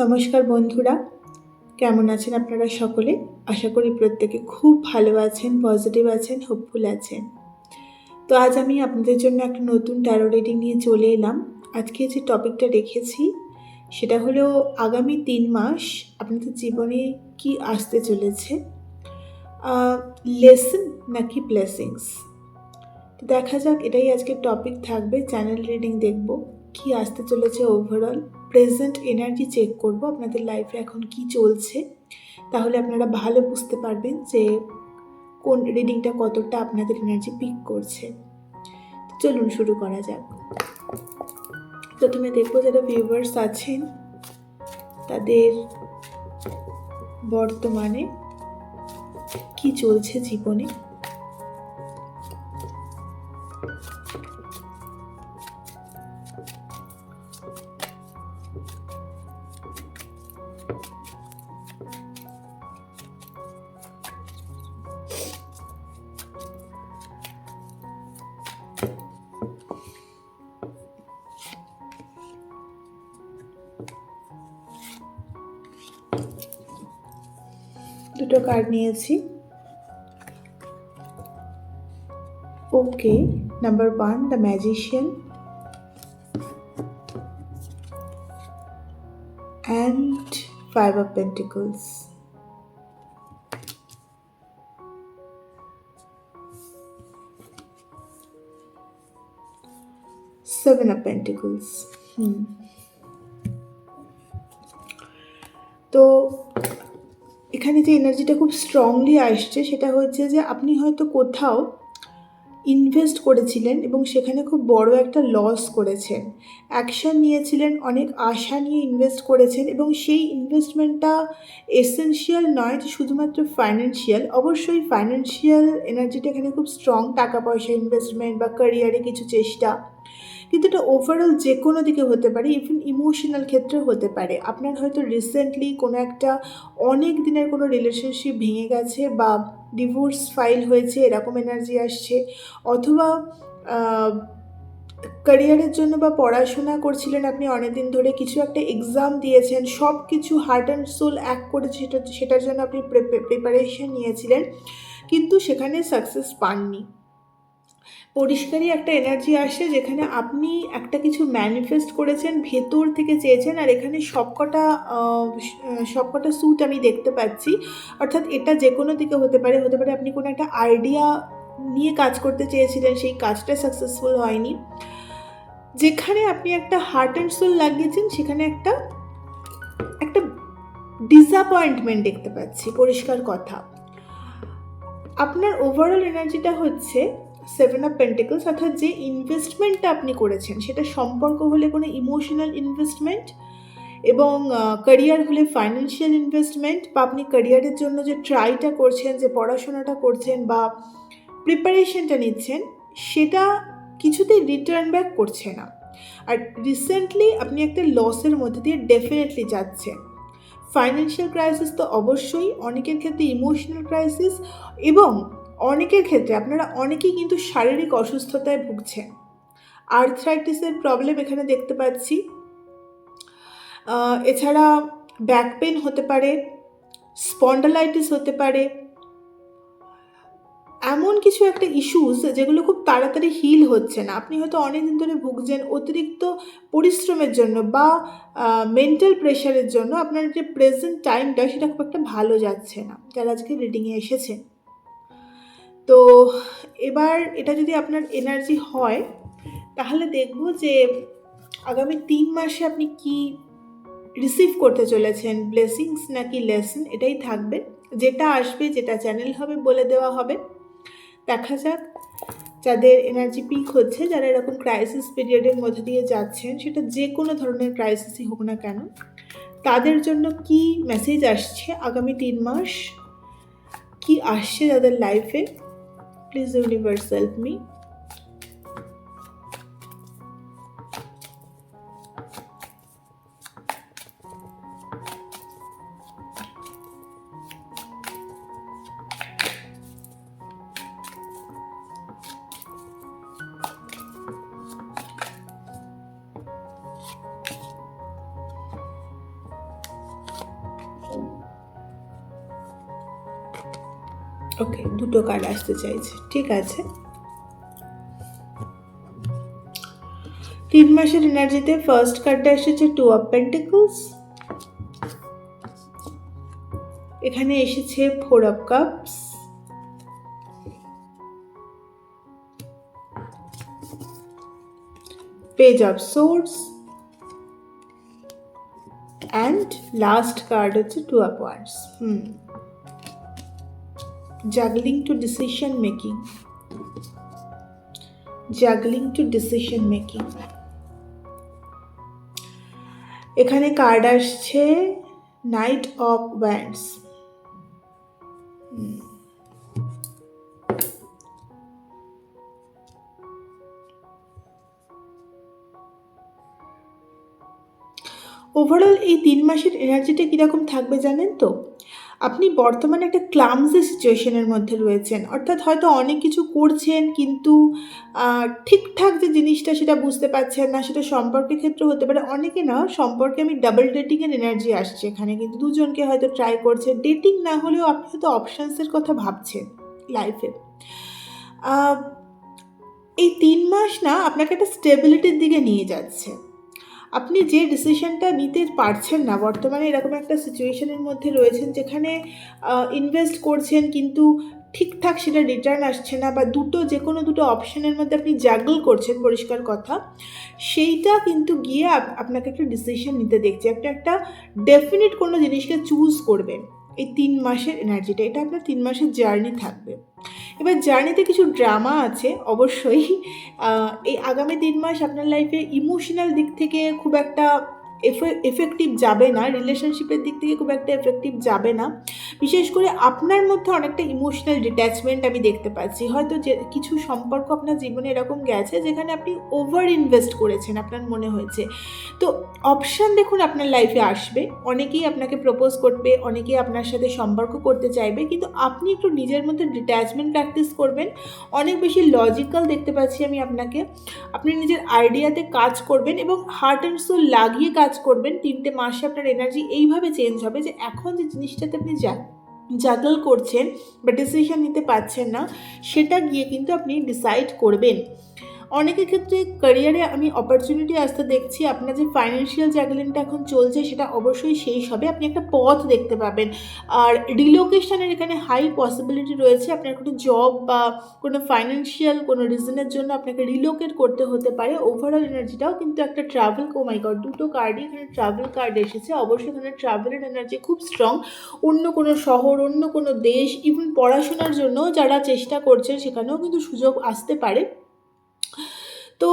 নমস্কার বন্ধুরা, কেমন আছেন আপনারা সকলে? আশা করি প্রত্যেকে খুব ভালো আছেন, পজিটিভ আছেন, হোপফুল আছেন। তো আজ আমি আপনাদের জন্য একটা নতুন ট্যারো রিডিং নিয়ে চলে এলাম। আজকে যে টপিকটা রেখেছি সেটা হলো আগামী 3 মাস আপনাদের জীবনে কি আসতে চলেছে, লেসন নাকি ব্লেসিংস। তো দেখা যাক, এটাই আজকের টপিক থাকবে। চ্যানেল রিডিং দেখব, কি আসতে চলেছে ওভারঅল প্রেজেন্ট এনার্জি চেক করব আপনাদের লাইফে এখন কি চলছে। তাহলে আপনারা ভালো বুঝতে পারবেন যে কোন রিডিংটা কতটা আপনাদের এনার্জি পিক করছে। চলুন শুরু করা যাক। প্রথমে দেখবো যারা ভিউয়ার্স আছেন তাদের বর্তমানে কি চলছে জীবনে। দুটো কার্ড নিয়েছি। Okay, number 1 the magician and 5 of Pentacles. Seven of Pentacles. তো এখানে যে এনার্জিটা খুব স্ট্রংলি আসছে সেটা হচ্ছে যে আপনি হয়তো কোথাও ইনভেস্ট করেছিলেন এবং সেখানে খুব বড় একটা লস করেছেন। অ্যাকশন নিয়েছিলেন, অনেক আশা নিয়ে ইনভেস্ট করেছেন এবং সেই ইনভেস্টমেন্টটা এসেনশিয়াল নয় যে শুধুমাত্র ফাইন্যান্সিয়াল। অবশ্যই ফাইন্যান্সিয়াল এনার্জিটা এখানে খুব স্ট্রং, টাকা পয়সা ইনভেস্টমেন্ট বা ক্যারিয়ারে কিছু চেষ্টা, কিন্তু এটা ওভারঅল যে কোনো দিকে হতে পারে, ইভেন ইমোশনাল ক্ষেত্রেও হতে পারে। আপনার হয়তো রিসেন্টলি কোনো একটা অনেক দিনের কোনো রিলেশনশিপ ভেঙে গেছে বা ডিভোর্স ফাইল হয়েছে, এরকম এনার্জি আসছে। অথবা ক্যারিয়ারের জন্য বা পড়াশোনা করছিলেন আপনি অনেকদিন ধরে, কিছু একটা এক্সাম দিয়েছেন, সব কিছু হার্ট অ্যান্ড সোল এক করেছে, সেটার জন্য আপনি প্রিপারেশন নিয়েছিলেন, কিন্তু সেখানে সাকসেস পাননি। পরিষ্কারই একটা এনার্জি আসে যেখানে আপনি একটা কিছু ম্যানিফেস্ট করেছেন, ভেতর থেকে চেয়েছেন, আর এখানে সবকটা স্যুট আমি দেখতে পাচ্ছি। অর্থাৎ এটা যে কোনো দিকে হতে পারে আপনি কোনো একটা আইডিয়া নিয়ে কাজ করতে চেয়েছিলেন, সেই কাজটা সাকসেসফুল হয়নি। যেখানে আপনি একটা হার্ট অ্যান্ড সোল লাগিয়েছেন সেখানে একটা ডিসঅ্যাপয়েন্টমেন্ট দেখতে পাচ্ছি, পরিষ্কার কথা। আপনার ওভারঅল এনার্জিটা হচ্ছে 7 অফ পেন্টিকলস, অর্থাৎ যে ইনভেস্টমেন্টটা আপনি করেছেন সেটা সম্পর্ক হলে কোনো ইমোশনাল ইনভেস্টমেন্ট, এবং ক্যারিয়ার হলে ফাইন্যান্সিয়াল ইনভেস্টমেন্ট, বা আপনি ক্যারিয়ারের জন্য যে ট্রাইটা করছেন, যে পড়াশোনাটা করছেন বা প্রিপারেশনটা নিচ্ছেন, সেটা কিছুতেই রিটার্ন ব্যাক করছে না। আর রিসেন্টলি আপনি একটা লসের মধ্যে দিয়ে ডেফিনেটলি যাচ্ছেন। ফাইন্যান্সিয়াল ক্রাইসিস তো অবশ্যই, অনেকের ক্ষেত্রে ইমোশনাল ক্রাইসিস, এবং অনেকের ক্ষেত্রে আপনারা অনেকেই কিন্তু শারীরিক অসুস্থতায় ভুগছেন। আর্থ্রাইটিসের প্রবলেম এখানে দেখতে পাচ্ছি। এছাড়া ব্যাক পেন হতে পারে, স্পন্ডালাইটিস হতে পারে, এমন কিছু একটা ইস্যুস যেগুলো খুব তাড়াতাড়ি হিল হচ্ছে না। আপনি হয়তো অনেকদিন ধরে ভুগছেন অতিরিক্ত পরিশ্রমের জন্য বা মেন্টাল প্রেশারের জন্য। আপনার যে প্রেজেন্ট টাইমটা সেটা খুব একটা ভালো যাচ্ছে না, যারা আজকে রিডিংয়ে এসেছেন। তো এবার এটা যদি আপনার এনার্জি হয় তাহলে দেখব যে আগামী 3 মাসে আপনি কি রিসিভ করতে চলেছেন, ব্লেসিংস নাকি লেসন, এটাই থাকবে। যেটা আসবে, যেটা চ্যানেল হবে, বলে দেওয়া হবে। দেখা যাক যাদের এনার্জি পিক হচ্ছে, যারা এরকম ক্রাইসিস পিরিয়ডের মধ্যে দিয়ে যাচ্ছেন, সেটা যে কোনো ধরনের ক্রাইসিসই হোক না কেন, তাদের জন্য কি মেসেজ আসছে আগামী 3 মাস, কি আসছে তাদের লাইফে। Please universe help me. Okay, দুটো কার্ড আসতে চাইছে, ঠিক আছে। 3 মাসের এনার্জিতে ফার্স্ট কার্ডটা এসেছে 2 অফ পেন্টিকলস, এখানে এসেছে 4 of cups, page of swords, and last card হচ্ছে 2 of wands. Juggling to decision making, juggling to decision making. এখানে কার্ড আসছে নাইট অফ ওয়ান্ডস। ওভারঅল এই 3 মাসের এনার্জিটা কীরকম থাকবে জানেন তো? আপনি বর্তমানে একটা ক্লামজি সিচুয়েশনের মধ্যে রয়েছেন, অর্থাৎ হয়তো অনেক কিছু করছেন কিন্তু ঠিকঠাক যে জিনিসটা সেটা বুঝতে পারছেন না, সেটা সম্পর্কের ক্ষেত্রে হতে পারে। অনেকে না সম্পর্কে আমি ডাবল ডেটিংয়ের এনার্জি আসছে এখানে, কিন্তু দুজনকে হয়তো ট্রাই করছে, ডেটিং না হলেও আপনি হয়তো অপশানসের কথা ভাবছেন লাইফে। এই 3 মাস না আপনাকে একটা স্টেবিলিটির দিকে নিয়ে যাচ্ছে। আপনি যে ডিসিশনটা নিতে পারছেন না, বর্তমানে এরকম একটা সিচুয়েশনের মধ্যে রয়েছেন যেখানে ইনভেস্ট করছেন কিন্তু ঠিকঠাক সেটা রিটার্ন আসছে না, বা যে কোনো দুটো অপশানের মধ্যে আপনি জাগল করছেন, পরিষ্কার কথা, সেইটা কিন্তু গিয়ে আপনাকে একটা ডিসিশন নিতে দেখছে, একটা ডেফিনিট কোনো জিনিসকে চুজ করবেন। এই 3 মাসের এনার্জিটা, এটা আপনার 3 মাসের জার্নি থাকবে। এবার জার্নিতে কিছু ড্রামা আছে অবশ্যই। এই আগামী 3 মাস আপনার লাইফে ইমোশনাল দিক থেকে খুব একটা এফেক্টিভ যাবে না, রিলেশনশিপের দিক থেকে খুব একটা এফেক্টিভ যাবে না। বিশেষ করে আপনার মধ্যে অনেকটা ইমোশনাল ডিট্যাচমেন্ট আমি দেখতে পাচ্ছি। হয়তো যে কিছু সম্পর্ক আপনার জীবনে এরকম গেছে যেখানে আপনি ওভার ইনভেস্ট করেছেন, আপনার মনে হয়েছে। তো অপশান দেখুন আপনার লাইফে আসবে, অনেকেই আপনাকে প্রপোজ করবে, অনেকেই আপনার সাথে সম্পর্ক করতে চাইবে, কিন্তু আপনি একটু নিজের মধ্যে ডিট্যাচমেন্ট প্র্যাকটিস করবেন। অনেক বেশি লজিক্যাল দেখতে পাচ্ছি আমি আপনাকে। আপনি নিজের আইডিয়াতে কাজ করবেন এবং হার্ট অ্যান্ড সোল লাগিয়ে কাজ করবেন। 3টে মাসে আপনার এনার্জি এইভাবে চেঞ্জ হবে যে এখন যে জিনিসটাতে আপনি জাগল করছেন বা ডিসিশন নিতে পারছেন না, সেটা গিয়ে কিন্তু আপনি ডিসাইড করবেন। অনেকের ক্ষেত্রে ক্যারিয়ারে আমি অপরচুনিটি আসতে দেখছি। আপনার যে ফাইন্যান্সিয়াল জাগলিংটা এখন চলছে সেটা অবশ্যই শেষ হবে, আপনি একটা পথ দেখতে পাবেন। আর রিলোকেশনের এখানে হাই পসিবিলিটি রয়েছে, আপনার কোনো জব বা কোনো ফাইন্যান্সিয়াল কোনো রিজনের জন্য আপনাকে রিলোকেট করতে হতে পারে। ওভারঅল এনার্জিটাও কিন্তু একটা ট্রাভেল, ও মাই গড, দুটো কার্ডই এখানে ট্রাভেল কার্ড এসেছে। অবশ্যই এখানে ট্রাভেলের এনার্জি খুব স্ট্রং। অন্য কোনো শহর, অন্য কোনো দেশ, ইভেন পড়াশোনার জন্য যারা চেষ্টা করছেন সেখানেও কিন্তু সুযোগ আসতে পারে। তো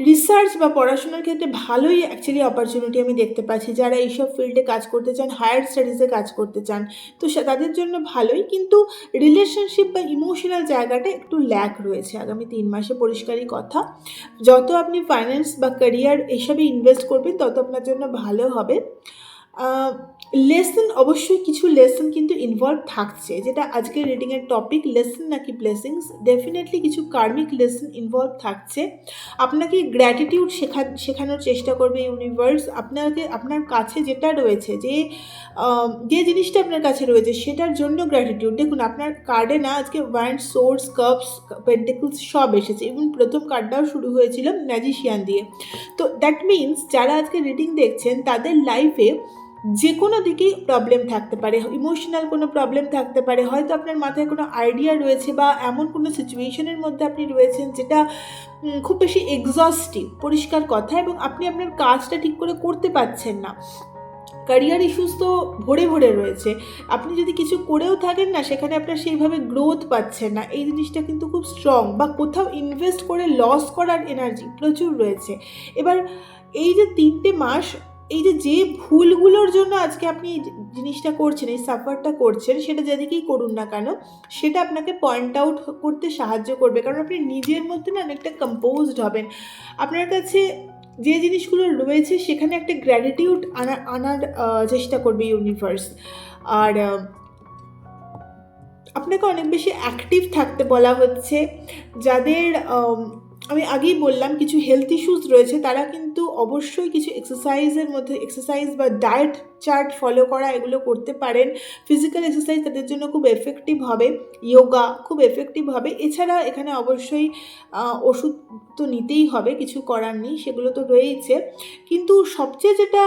রিসার্চ বা পড়াশোনার ক্ষেত্রে ভালোই অ্যাকচুয়ালি অপরচুনিটি আমি দেখতে পাচ্ছি। যারা এইসব ফিল্ডে কাজ করতে চান, হায়ার স্টাডিজে কাজ করতে চান, তো তাদের জন্য ভালোই, কিন্তু রিলেশনশিপ বা ইমোশনাল জায়গাটা একটু ল্যাক রয়েছে আগামী 3 মাসে, পরিষ্কারই কথা। যত আপনি ফাইন্যান্স বা ক্যারিয়ার এসবে ইনভেস্ট করবেন তত আপনার জন্য ভালো হবে। লেসন, অবশ্যই কিছু লেসন কিন্তু ইনভলভ থাকছে, যেটা আজকের রিডিংয়ের টপিক, লেসন নাকি ব্লেসিংস। ডেফিনেটলি কিছু কার্মিক লেসন ইনভলভ থাকছে। আপনাকে গ্র্যাটিটিউড শেখানোর চেষ্টা করবে ইউনিভার্স। আপনার কাছে যেটা রয়েছে, যে জিনিসটা আপনার কাছে রয়েছে সেটার জন্য গ্র্যাটিটিউড। দেখুন আপনার কার্ডে না আজকে ওয়ান্ড, সোর্স, কাপস, পেন্টিকলস সব এসেছে, এবং প্রথম কার্ডটাও শুরু হয়েছিল ম্যাজিশিয়ান দিয়ে। তো দ্যাট মিনস যারা আজকে রিডিং দেখছেন তাদের লাইফে যে কোনো দিকেই প্রবলেম থাকতে পারে, ইমোশনাল কোনো প্রবলেম থাকতে পারে, হয়তো আপনার মাথায় কোনো আইডিয়া রয়েছে বা এমন কোনো সিচুয়েশনের মধ্যে আপনি রয়েছেন যেটা খুব বেশি এক্সস্টিভ, পরিষ্কার কথা, এবং আপনি আপনার কাজটা ঠিক করে করতে পারছেন না। ক্যারিয়ার ইস্যুস তো ভরে ভরে রয়েছে। আপনি যদি কিছু করেও থাকেন না, সেখানে আপনার সেইভাবে গ্রোথ পাচ্ছেন না, এই জিনিসটা কিন্তু খুব স্ট্রং। বা কোথাও ইনভেস্ট করে লস করার এনার্জি প্রচুর রয়েছে। এবার এই যে 3টে মাস, এই যে ভুলগুলোর জন্য আজকে আপনি এই জিনিসটা করছেন, এই সাফারটা করছেন, সেটা যেদিকেই করুন না কেন, সেটা আপনাকে পয়েন্ট আউট করতে সাহায্য করবে। কারণ আপনি নিজের মধ্যে না অনেকটা কম্পোজড হবেন। আপনার কাছে যে জিনিসগুলো রয়েছে সেখানে একটা গ্র্যাটিটিউড আনার চেষ্টা করবে ইউনিভার্স। আর আপনাকে অনেক বেশি অ্যাক্টিভ থাকতে বলা হচ্ছে। যাদের আমি আগেই বললাম কিছু হেলথ ইস্যুস রয়েছে, তারা কিন্তু অবশ্যই কিছু এক্সারসাইজের মধ্যে এক্সারসাইজ বা ডায়েট চার্ট ফলো করা এগুলো করতে পারেন। ফিজিক্যাল এক্সারসাইজ তাদের জন্য খুব এফেক্টিভ হবে, যোগা খুব এফেক্টিভ হবে। এছাড়া এখানে অবশ্যই ওষুধ তো নিতেই হবে, কিছু করার নেই, সেগুলো তো রয়েইছে। কিন্তু সবচেয়ে যেটা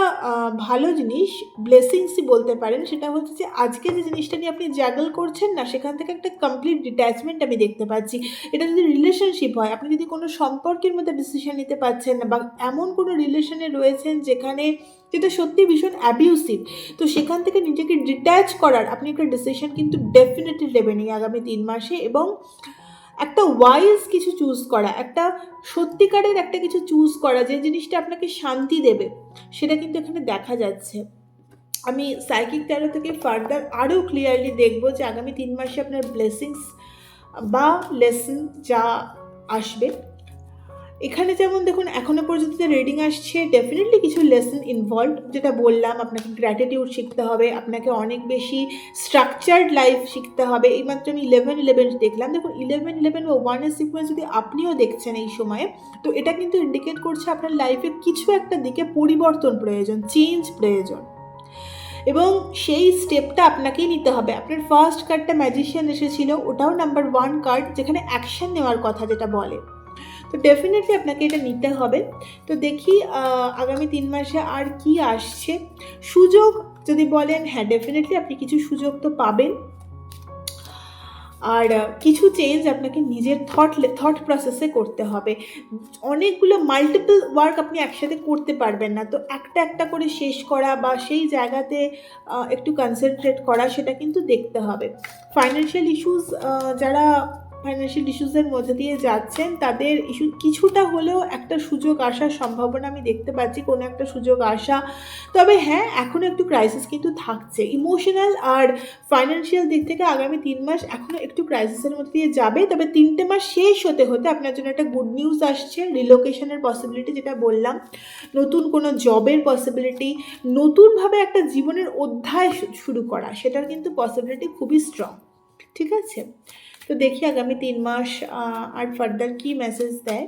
ভালো জিনিস, ব্লেসিংসই বলতে পারেন, সেটা হচ্ছে যে আজকে যে জিনিসটা নিয়ে আপনি জ্যাগল করছেন না, সেখান থেকে একটা কমপ্লিট ডিট্যাচমেন্ট আমি দেখতে পাচ্ছি। এটা যদি রিলেশনশিপ হয়, আপনি যদি কোনো সম্পর্কের মধ্যে ডিসিশন নিতে পারছেন না, বা এমন কোনো রিলেশনে রয়েছেন যেটা সত্যি ভীষণ অ্যাবিউসিভ, তো সেখান থেকে নিজেকে ডিট্যাচ করার আপনি একটা ডিসিশন কিন্তু ডেফিনেটলি নেবেন এই আগামী 3 মাসে। এবং একটা ওয়াইজ কিছু চুজ করা, একটা সত্যিকারের একটা কিছু চুজ করা যে জিনিসটা আপনাকে শান্তি দেবে, সেটা কিন্তু এখানে দেখা যাচ্ছে। আমি সাইকিক ট্যারো থেকে ফার্দার আরও ক্লিয়ারলি দেখবো যে আগামী 3 মাসে আপনার ব্লেসিংস বা লেসন যা আসবে। এখানে যেমন দেখুন এখনো পর্যন্ত যে রিডিং আসছে, ডেফিনেটলি কিছু লেসন ইনভলভ, যেটা বললাম আপনাকে গ্র্যাটিটিউড শিখতে হবে, আপনাকে অনেক বেশি স্ট্রাকচার্ড লাইফ শিখতে হবে। এইমাত্র আমি 11-11 দেখলাম, দেখুন 11-11 বা 1-এর সিকোয়েন্স যদি আপনিও দেখছেন এই সময়ে, তো এটা কিন্তু ইন্ডিকেট করছে আপনার লাইফে কিছু একটা দিকে পরিবর্তন প্রয়োজন, চেঞ্জ প্রয়োজন, এবং সেই স্টেপটা আপনাকেই নিতে হবে। আপনার ফার্স্ট কার্ডটা ম্যাজিশিয়ান এসেছিল, ওটাও নাম্বার 1 কার্ড, যেখানে অ্যাকশন নেওয়ার কথা যেটা বলে। তো ডেফিনেটলি আপনাকে এটা নিতে হবে। তো দেখি আগামী 3 মাসে আর কি আসছে। সুযোগ যদি বলেন, হ্যাঁ ডেফিনেটলি আপনি কিছু সুযোগ তো পাবেন, আর কিছু চেঞ্জ আপনাকে নিজের থট প্রসেসে করতে হবে। অনেকগুলো মাল্টিপল ওয়ার্ক আপনি একসাথে করতে পারবেন না, তো একটা একটা করে শেষ করা বা সেই জায়গাতে একটু কনসেন্ট্রেট করা, সেটা কিন্তু দেখতে হবে। ফাইন্যান্সিয়াল ইস্যুস, যারা ফাইন্যান্সিয়াল ইস্যুসের মধ্যে দিয়ে যাচ্ছেন, তাদের ইস্যু কিছুটা হলেও একটা সুযোগ আসার সম্ভাবনা আমি দেখতে পাচ্ছি, কোনো একটা সুযোগ আসা। তবে হ্যাঁ, এখনও একটু ক্রাইসিস কিন্তু থাকছে, ইমোশনাল আর ফাইন্যান্সিয়াল দিক থেকে আগামী 3 মাস এখনও একটু ক্রাইসিসের মধ্যে দিয়ে যাবে। তবে 3টে মাস শেষ হতে হতে আপনার জন্য একটা গুড নিউজ আসছে, রিলোকেশনের পসিবিলিটি যেটা বললাম, নতুন কোনো জবের পসিবিলিটি, নতুনভাবে একটা জীবনের অধ্যায় শুরু করা, সেটার কিন্তু পসিবিলিটি খুবই স্ট্রং। ঠিক আছে, তো দেখি আগামী 3 মাস আর ফার্দার কি মেসেজ দেয়।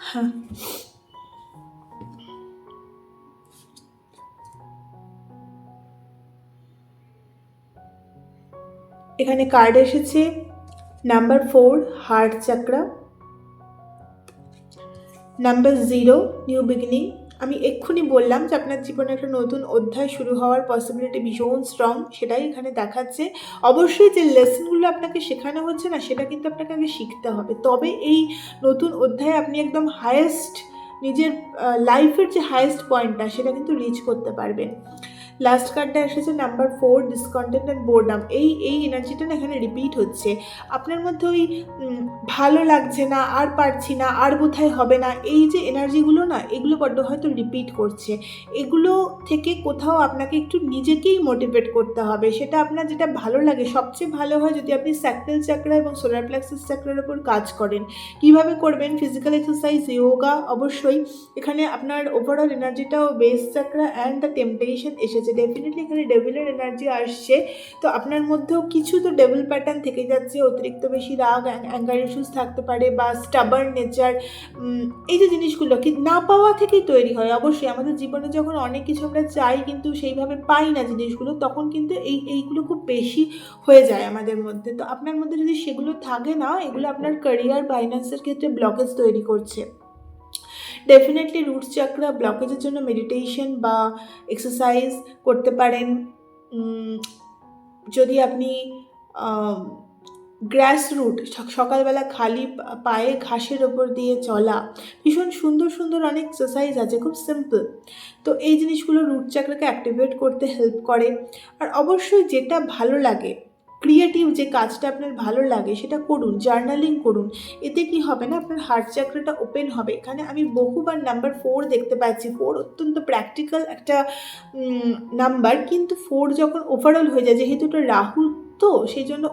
হ্যাঁ, এখানে কার্ড এসেছে number 4 heart চাকরা, number 0 new beginning. আমি এক্ষুনি বললাম যে আপনার জীবনে একটা নতুন অধ্যায় শুরু হওয়ার পসিবিলিটি ভীষণ স্ট্রং, সেটাই এখানে দেখাচ্ছে। অবশ্যই যে লেসনগুলো আপনাকে শেখানো হচ্ছে না, সেটা কিন্তু আপনাকে আগে শিখতে হবে, তবে এই নতুন অধ্যায়ে আপনি একদম হায়েস্ট, নিজের লাইফের যে হায়েস্ট পয়েন্টটা, সেটা কিন্তু রিচ করতে পারবেন। লাস্ট কার্ডটা এসেছে নাম্বার 4 ডিসকন্টেন্ট অ্যান্ড বোরডাম। এই এনার্জিটা না এখানে রিপিট হচ্ছে। আপনার মধ্যে ওই ভালো লাগছে না, আর পারছি না, আর বোধহয় হবে না, এই যে এনার্জিগুলো না, এগুলো বড্ড হয়তো রিপিট করছে। এগুলো থেকে কোথাও আপনাকে একটু নিজেকেই মোটিভেট করতে হবে, সেটা আপনার যেটা ভালো লাগে। সবচেয়ে ভালো হয় যদি আপনি স্যাক্রাল চাকরা এবং সোলার প্লেক্সাস চাকরার উপর কাজ করেন। কিভাবে করবেন? ফিজিক্যাল এক্সারসাইজ, যোগা, অবশ্যই এখানে আপনার ওভারঅল এনার্জিটাও base chakra and the temptation এসেছে। ডেফিনেটলি এখানে ডেভিলের এনার্জি আসছে, তো আপনার মধ্যেও কিছু তো ডেভিল প্যাটার্ন থেকে যাচ্ছে, অতিরিক্ত বেশি রাগ, অ্যাঙ্গার ইস্যুস থাকতে পারে, বা স্টাবার্ন নেচার, এই যে জিনিসগুলো কি না পাওয়া থেকেই তৈরি হয়। অবশ্যই আমাদের জীবনে যখন অনেক কিছু আমরা চাই কিন্তু সেইভাবে পাই না জিনিসগুলো, তখন কিন্তু এইগুলো খুব বেশি হয়ে যায় আমাদের মধ্যে। তো আপনার মধ্যে যদি সেগুলো থাকে না, এগুলো আপনার ক্যারিয়ার ফাইন্যান্সের ক্ষেত্রে ব্লকেজ তৈরি করছে। ডেফিনেটলি রুট চাকরা ব্লকেজের জন্য মেডিটেশন বা এক্সারসাইজ করতে পারেন। যদি আপনি গ্রাস রুট, সকালবেলা খালি পায়ে ঘাসের ওপর দিয়ে চলা, ভীষণ সুন্দর সুন্দর অনেক এক্সারসাইজ আছে, খুব সিম্পল। তো এই জিনিসগুলো রুট চাকরাকে অ্যাক্টিভেট করতে হেল্প করে। আর অবশ্যই যেটা ভালো লাগে, ক্রিয়েটিভ যে কাজটা আপনার ভালো লাগে, সেটা করুন, জার্নালিং করুন। এতে কি হবে না, আপনার হার্ট চাকরাটা ওপেন হবে। এখানে আমি বহুবার নাম্বার 4 দেখতে পাচ্ছি। 4 অত্যন্ত প্র্যাকটিক্যাল একটা নাম্বার, কিন্তু 4 যখন ওভারঅল হয়ে যায়, যেহেতু এটা রাহু তো সেই জন্য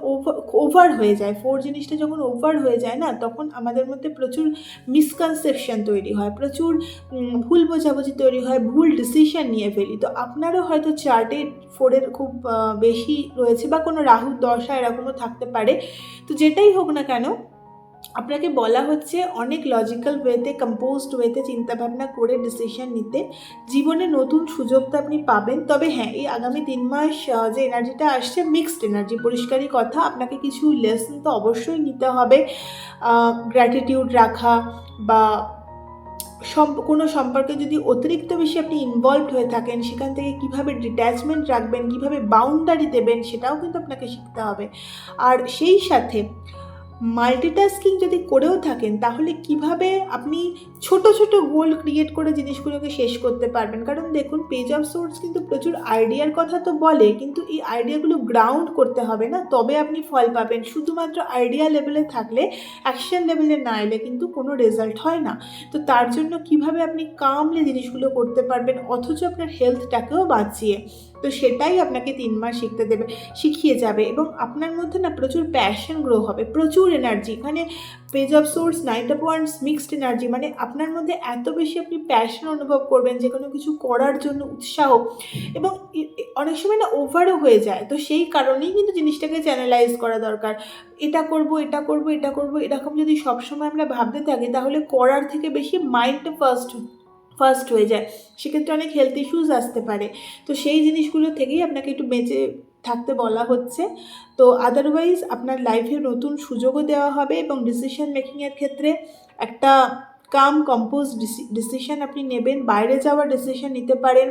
ওভার হয়ে যায়। 4 জিনিসটা যখন ওভার হয়ে যায় না, তখন আমাদের মধ্যে প্রচুর মিসকনসেপশন তৈরি হয়, প্রচুর ভুল বোঝাবুঝি তৈরি হয়, ভুল ডিসিশন নিয়ে ফেলি। তো আপনারও হয়তো চার্টে 4 এর খুব বেশি রয়েছে বা কোনো রাহুর দশা এরকমও থাকতে পারে। তো যেটাই হোক না কেন, আপনাকে বলা হচ্ছে অনেক লজিক্যাল ওয়েতে, কম্পোজড ওয়েতে চিন্তাভাবনা করে ডিসিশন নিতে। জীবনে নতুন সুযোগ তো আপনি পাবেন। তবে হ্যাঁ, এই আগামী 3 মাস যে এনার্জিটা আসছে, মিক্সড এনার্জি, পরিষ্কারই কথা। আপনাকে কিছু লেসন তো অবশ্যই নিতে হবে। গ্র্যাটিটিউড রাখা বা কোনো সম্পর্কে যদি অতিরিক্ত বেশি আপনি ইনভলভড হয়ে থাকেন, সেখান থেকে কীভাবে ডিট্যাচমেন্ট রাখবেন, কীভাবে বাউন্ডারি দেবেন, সেটাও কিন্তু আপনাকে শিখতে হবে। আর সেই সাথে মাল্টিটাস্কিং যদি করেও থাকেন, তাহলে কিভাবে আপনি ছোট ছোট গোল ক্রিয়েট করে জিনিসগুলোকে শেষ করতে পারবেন। কারণ দেখুন, পেজ অফ সোর্স কিন্তু প্রচুর আইডিয়ার কথা তো বলে, কিন্তু এই আইডিয়াগুলো গ্রাউন্ড করতে হবে না, তবে আপনি ফল পাবেন। শুধুমাত্র আইডিয়া লেভেলে থাকলে, অ্যাকশন লেভেলে না এলে কিন্তু কোনো রেজাল্ট হয় না। তো তার জন্য কিভাবে আপনি কামলি জিনিসগুলো করতে পারবেন, অথচ আপনার হেলথটাকেও বাঁচিয়ে, তো সেটাই আপনাকে 3 মাস শিখিয়ে যাবে। এবং আপনার মধ্যে না প্রচুর প্যাশন গ্রো হবে, প্রচুর এনার্জি। এখানে page of swords, night of wands, mixed energy, মানে আপনার মধ্যে এত বেশি আপনি প্যাশন অনুভব করবেন, যে কোনো কিছু করার জন্য উৎসাহ, এবং অনেক সময় না ওভারও হয়ে যায়। তো সেই কারণেই কিন্তু জিনিসটাকে চ্যানেলাইজ করা দরকার। এটা করব, এটা করব, এটা করব, এরকম যদি সবসময় আমরা ভাবতে থাকি, তাহলে করার থেকে বেশি মাইন্ডটা ফার্স্ট হয়ে যায়। সেক্ষেত্রে অনেক হেলথ ইস্যুস আসতে পারে। তো সেই জিনিসগুলো থেকেই আপনাকে একটু বেঁচে থাকতে বলা হচ্ছে। তো আদারওয়াইজ আপনার লাইফে নতুন সুযোগও দেওয়া হবে, এবং ডিসিশন মেকিংয়ের ক্ষেত্রে একটা কাম কম্পোজ ডিসিশন আপনি নেবেন। বাইরে যাওয়ার ডিসিশন নিতে পারেন।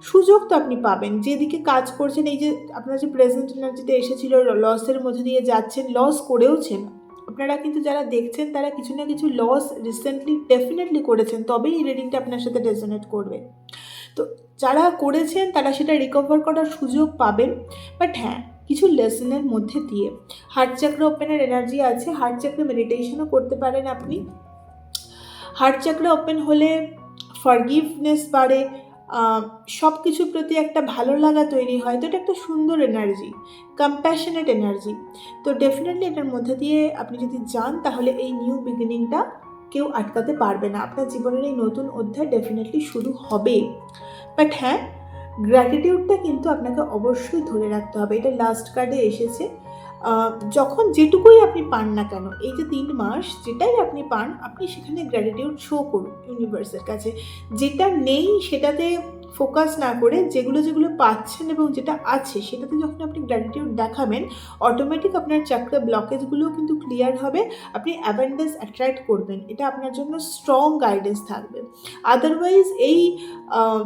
সুযোগ তো আপনি পাবেন। যেদিকে কাজ করছেন, এই যে আপনার যে প্রেজেন্ট এনার্জিতে এসেছিল, লসের মধ্যে দিয়ে যাচ্ছেন, লস করেওছেন আপনারা, কিন্তু যারা দেখছেন তারা কিছু না কিছু লস রিসেন্টলি ডেফিনেটলি করেছেন, তবেই এই রিডিংটা আপনার সাথে রেজোনেট করবে। তো যারা করেছেন তারা সেটা রিকভার করার সুযোগ পাবেন। বাট হ্যাঁ, কিছু লেসনের মধ্যে দিয়ে। হার্ট চাকরা ওপেনের এনার্জি আছে, হার্ট চাকরা মেডিটেশনও করতে পারেন আপনি। হার্ট চাকরা ওপেন হলে ফরগিভনেস বাড়ে, সব কিছুর প্রতি একটা ভালো লাগা তৈরি হয়। তো এটা একটা সুন্দর এনার্জি, কম্প্যাশনেট এনার্জি। তো ডেফিনেটলি এটার মধ্যে দিয়ে আপনি যদি যান, তাহলে এই নিউ বিগিনিংটা কেউ আটকাতে পারবে না। আপনার জীবনের এই নতুন অধ্যায় ডেফিনেটলি শুরু হবে। বাট হ্যাঁ, গ্র্যাটিটিউডটা কিন্তু আপনাকে অবশ্যই ধরে রাখতে হবে। এটা লাস্ট কার্ডে এসেছে। যখন যেটুকুই আপনি পান না কেন, এই যে 3 মাস যেটাই আপনি পান, আপনি সেখানে গ্র্যাটিটিউড শো করুন ইউনিভার্সের কাছে। যেটা নেই সেটাতে ফোকাস না করে, যেগুলো পাচ্ছেন এবং যেটা আছে সেটাতে যখন আপনি গ্র্যাটিটিউড দেখাবেন, অটোমেটিক আপনার চাকরা ব্লকেজগুলোও কিন্তু ক্লিয়ার হবে। আপনি অ্যাবান্ডেন্স অ্যাট্রাক্ট করবেন। এটা আপনার জন্য স্ট্রং গাইডেন্স থাকবে। আদারওয়াইজ এই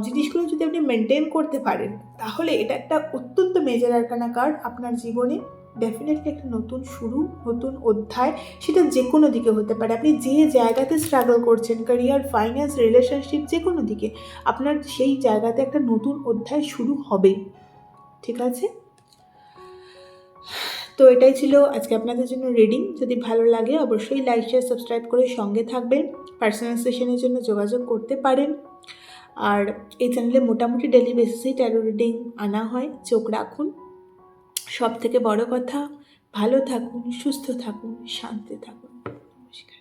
জিনিসগুলো যদি আপনি মেনটেন করতে পারেন, তাহলে এটা একটা অত্যন্ত মেজর আরকানা কার্ড। আপনার জীবনে ডেফিনেটলি একটা নতুন শুরু, নতুন অধ্যায়, সেটা যে কোনো দিকে হতে পারে। আপনি যে জায়গাতে স্ট্রাগল করছেন, ক্যারিয়ার, ফাইন্যান্স, রিলেশনশিপ, যে কোনো দিকে, আপনার সেই জায়গাতে একটা নতুন অধ্যায় শুরু হবেই। ঠিক আছে? তো এটাই ছিল আজকে আপনাদের জন্য রিডিং। যদি ভালো লাগে অবশ্যই লাইক, শেয়ার, সাবস্ক্রাইব করে সঙ্গে থাকবেন। পার্সোনাল সেশনের জন্য যোগাযোগ করতে পারেন। আর এই চ্যানেলে মোটামুটি ডেলি বেসিসেই ট্যারো রিডিং আনা হয়। চোখ রাখুন। সব থেকে বড় কথা, ভালো থাকুন, সুস্থ থাকুন, শান্তি থাকুন। নমস্কার।